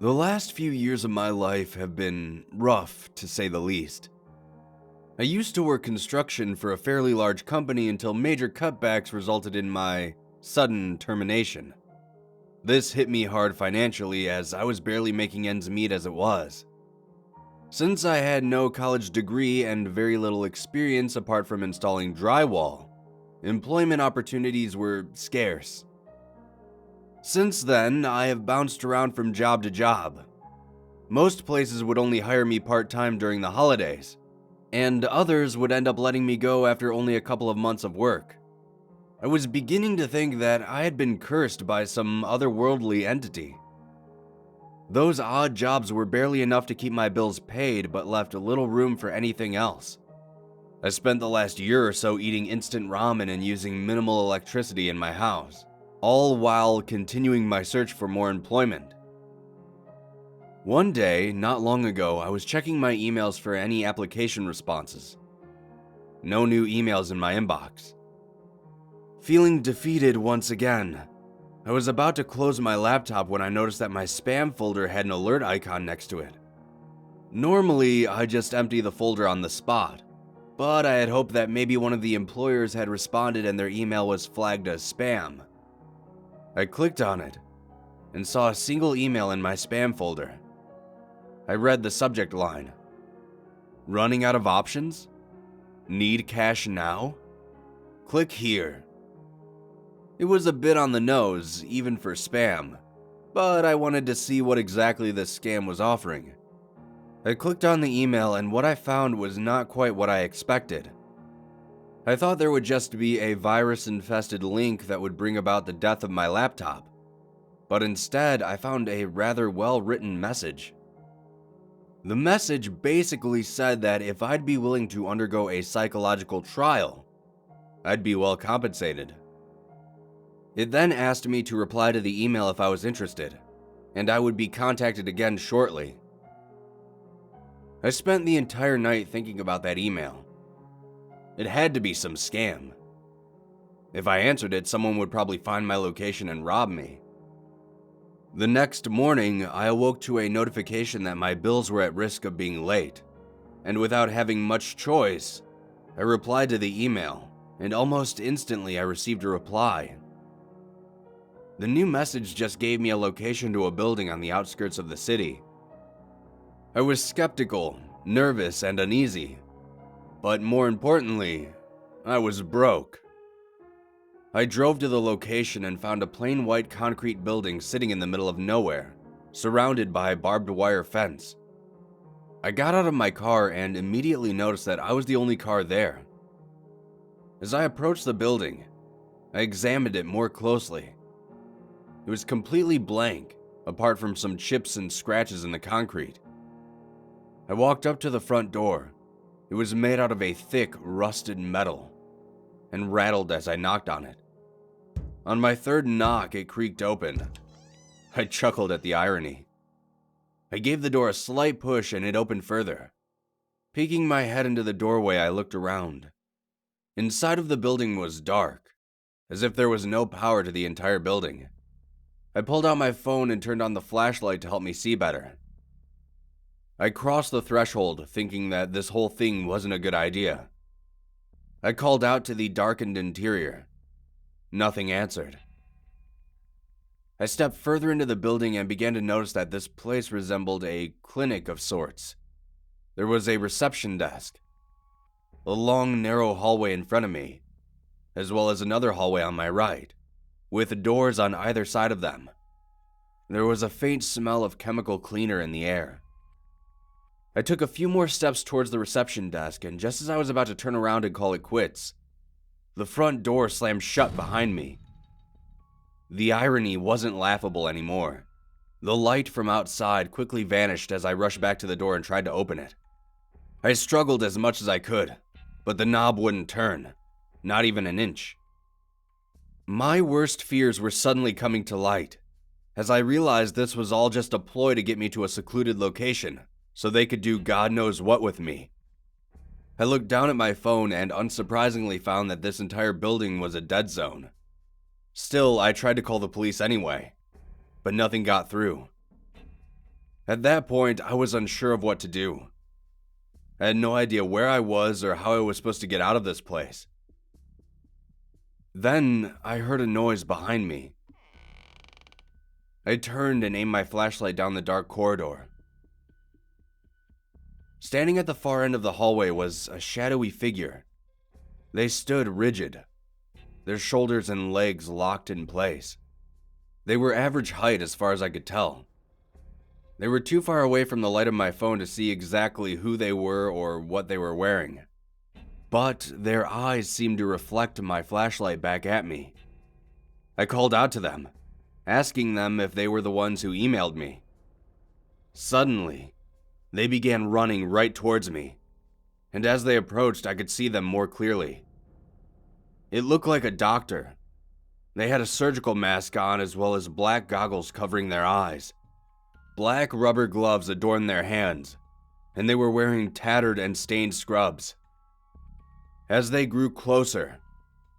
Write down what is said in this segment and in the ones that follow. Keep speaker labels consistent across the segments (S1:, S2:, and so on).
S1: The last few years of my life have been rough, to say the least. I used to work construction for a fairly large company until major cutbacks resulted in my sudden termination. This hit me hard financially as I was barely making ends meet as it was. Since I had no college degree and very little experience apart from installing drywall, employment opportunities were scarce. Since then, I have bounced around from job to job. Most places would only hire me part-time during the holidays, and others would end up letting me go after only a couple of months of work. I was beginning to think that I had been cursed by some otherworldly entity. Those odd jobs were barely enough to keep my bills paid, but left little room for anything else. I spent the last year or so eating instant ramen and using minimal electricity in my house, all while continuing my search for more employment. One day, not long ago, I was checking my emails for any application responses. No new emails in my inbox. Feeling defeated once again, I was about to close my laptop when I noticed that my spam folder had an alert icon next to it. Normally, I just empty the folder on the spot, but I had hoped that maybe one of the employers had responded and their email was flagged as spam. I clicked on it and saw a single email in my spam folder. I read the subject line. Running out of options? Need cash now? Click here. It was a bit on the nose, even for spam, but I wanted to see what exactly this scam was offering. I clicked on the email and what I found was not quite what I expected. I thought there would just be a virus-infested link that would bring about the death of my laptop, but instead I found a rather well-written message. The message basically said that if I'd be willing to undergo a psychological trial, I'd be well compensated. It then asked me to reply to the email if I was interested, and I would be contacted again shortly. I spent the entire night thinking about that email. It had to be some scam. If I answered it, someone would probably find my location and rob me. The next morning, I awoke to a notification that my bills were at risk of being late, and without having much choice, I replied to the email, and almost instantly I received a reply. The new message just gave me a location to a building on the outskirts of the city. I was skeptical, nervous, and uneasy, but more importantly, I was broke. I drove to the location and found a plain white concrete building sitting in the middle of nowhere, surrounded by a barbed wire fence. I got out of my car and immediately noticed that I was the only car there. As I approached the building, I examined it more closely. It was completely blank, apart from some chips and scratches in the concrete. I walked up to the front door. It was made out of a thick, rusted metal, and rattled as I knocked on it. On my third knock, it creaked open. I chuckled at the irony. I gave the door a slight push and it opened further. Peeking my head into the doorway, I looked around. Inside of the building was dark, as if there was no power to the entire building. I pulled out my phone and turned on the flashlight to help me see better. I crossed the threshold, thinking that this whole thing wasn't a good idea. I called out to the darkened interior. Nothing answered. I stepped further into the building and began to notice that this place resembled a clinic of sorts. There was a reception desk, a long, narrow hallway in front of me, as well as another hallway on my right, with doors on either side of them. There was a faint smell of chemical cleaner in the air. I took a few more steps towards the reception desk, and just as I was about to turn around and call it quits, the front door slammed shut behind me. The irony wasn't laughable anymore. The light from outside quickly vanished as I rushed back to the door and tried to open it. I struggled as much as I could, but the knob wouldn't turn, not even an inch. My worst fears were suddenly coming to light, as I realized this was all just a ploy to get me to a secluded location, so they could do God knows what with me. I looked down at my phone and unsurprisingly found that this entire building was a dead zone. Still, I tried to call the police anyway, but nothing got through. At that point, I was unsure of what to do. I had no idea where I was or how I was supposed to get out of this place. Then, I heard a noise behind me. I turned and aimed my flashlight down the dark corridor. Standing at the far end of the hallway was a shadowy figure. They stood rigid, their shoulders and legs locked in place. They were average height as far as I could tell. They were too far away from the light of my phone to see exactly who they were or what they were wearing. But their eyes seemed to reflect my flashlight back at me. I called out to them, asking them if they were the ones who emailed me. Suddenly, they began running right towards me, and as they approached, I could see them more clearly. It looked like a doctor. They had a surgical mask on as well as black goggles covering their eyes. Black rubber gloves adorned their hands, and they were wearing tattered and stained scrubs. As they grew closer,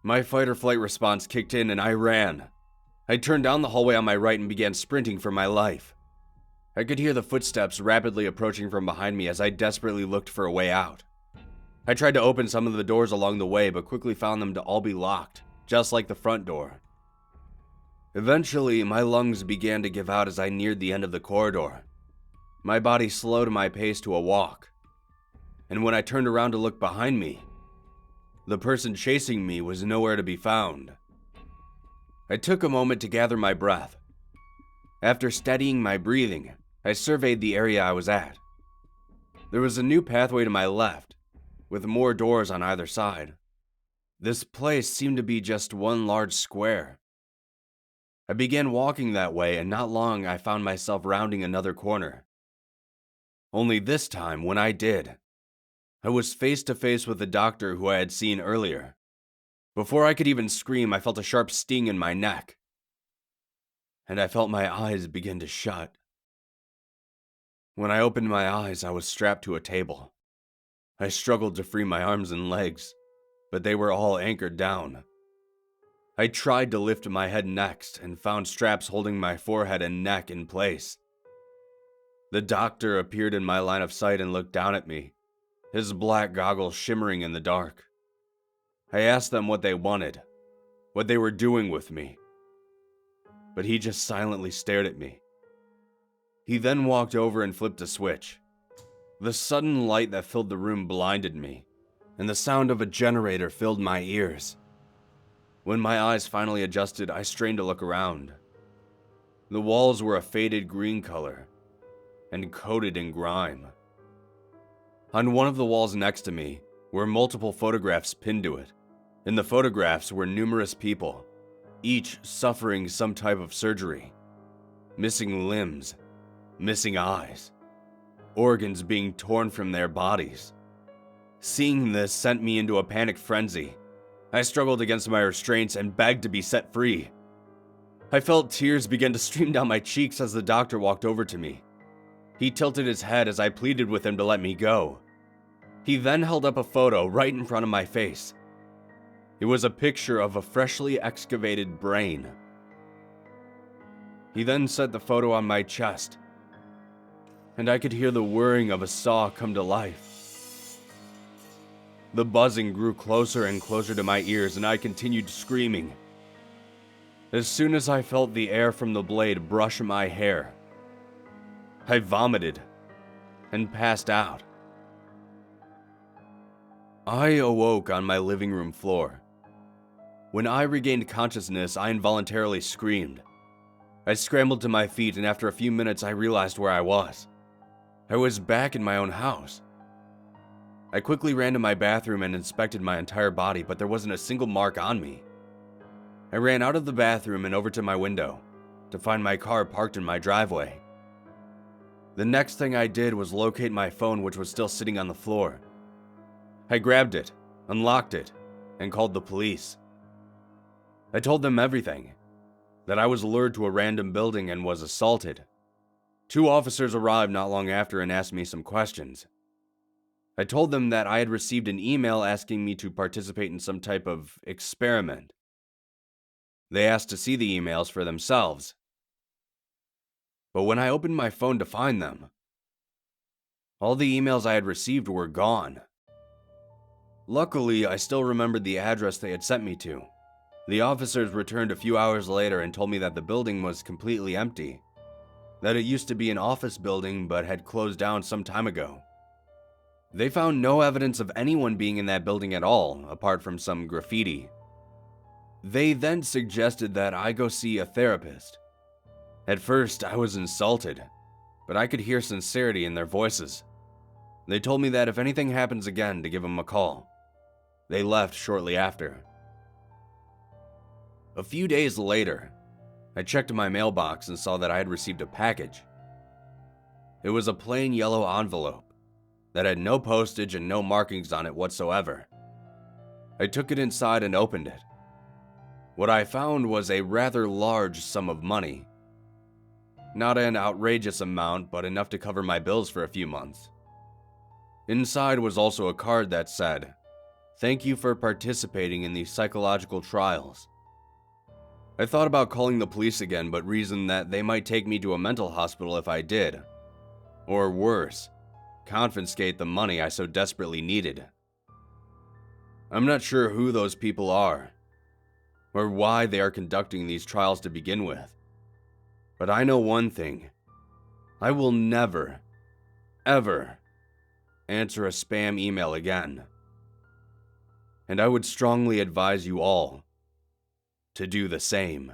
S1: my fight or flight response kicked in and I ran. I turned down the hallway on my right and began sprinting for my life. I could hear the footsteps rapidly approaching from behind me as I desperately looked for a way out. I tried to open some of the doors along the way, but quickly found them to all be locked, just like the front door. Eventually, my lungs began to give out as I neared the end of the corridor. My body slowed my pace to a walk, and when I turned around to look behind me, the person chasing me was nowhere to be found. I took a moment to gather my breath. After steadying my breathing, I surveyed the area I was at. There was a new pathway to my left, with more doors on either side. This place seemed to be just one large square. I began walking that way, and not long I found myself rounding another corner. Only this time, when I did, I was face to face with the doctor who I had seen earlier. Before I could even scream, I felt a sharp sting in my neck, and I felt my eyes begin to shut. When I opened my eyes, I was strapped to a table. I struggled to free my arms and legs, but they were all anchored down. I tried to lift my head next and found straps holding my forehead and neck in place. The doctor appeared in my line of sight and looked down at me, his black goggles shimmering in the dark. I asked them what they wanted, what they were doing with me, but he just silently stared at me. He then walked over and flipped a switch. The sudden light that filled the room blinded me, and the sound of a generator filled my ears. When my eyes finally adjusted, I strained to look around. The walls were a faded green color and coated in grime. On one of the walls next to me were multiple photographs pinned to it. In the photographs were numerous people, each suffering some type of surgery. Missing limbs, missing eyes, organs being torn from their bodies. Seeing this sent me into a panic frenzy. I struggled against my restraints and begged to be set free. I felt tears begin to stream down my cheeks as the doctor walked over to me. He tilted his head as I pleaded with him to let me go. He then held up a photo right in front of my face. It was a picture of a freshly excavated brain. He then set the photo on my chest, and I could hear the whirring of a saw come to life. The buzzing grew closer and closer to my ears, and I continued screaming. As soon as I felt the air from the blade brush my hair, I vomited and passed out. I awoke on my living room floor. When I regained consciousness, I involuntarily screamed. I scrambled to my feet, and after a few minutes, I realized where I was. I was back in my own house. I quickly ran to my bathroom and inspected my entire body, but there wasn't a single mark on me. I ran out of the bathroom and over to my window to find my car parked in my driveway. The next thing I did was locate my phone, which was still sitting on the floor. I grabbed it, unlocked it, and called the police. I told them everything, that I was lured to a random building and was assaulted. 2 officers arrived not long after and asked me some questions. I told them that I had received an email asking me to participate in some type of experiment. They asked to see the emails for themselves. But when I opened my phone to find them, all the emails I had received were gone. Luckily, I still remembered the address they had sent me to. The officers returned a few hours later and told me that the building was completely empty, that it used to be an office building but had closed down some time ago. They found no evidence of anyone being in that building at all, apart from some graffiti. They then suggested that I go see a therapist. At first, I was insulted, but I could hear sincerity in their voices. They told me that if anything happens again, to give them a call. They left shortly after. A few days later, I checked my mailbox and saw that I had received a package. It was a plain yellow envelope that had no postage and no markings on it whatsoever. I took it inside and opened it. What I found was a rather large sum of money. Not an outrageous amount, but enough to cover my bills for a few months. Inside was also a card that said, "Thank you for participating in these psychological trials." I thought about calling the police again, but reasoned that they might take me to a mental hospital if I did. Or worse, confiscate the money I so desperately needed. I'm not sure who those people are, or why they are conducting these trials to begin with. But I know one thing. I will never, ever answer a spam email again. And I would strongly advise you all to do the same.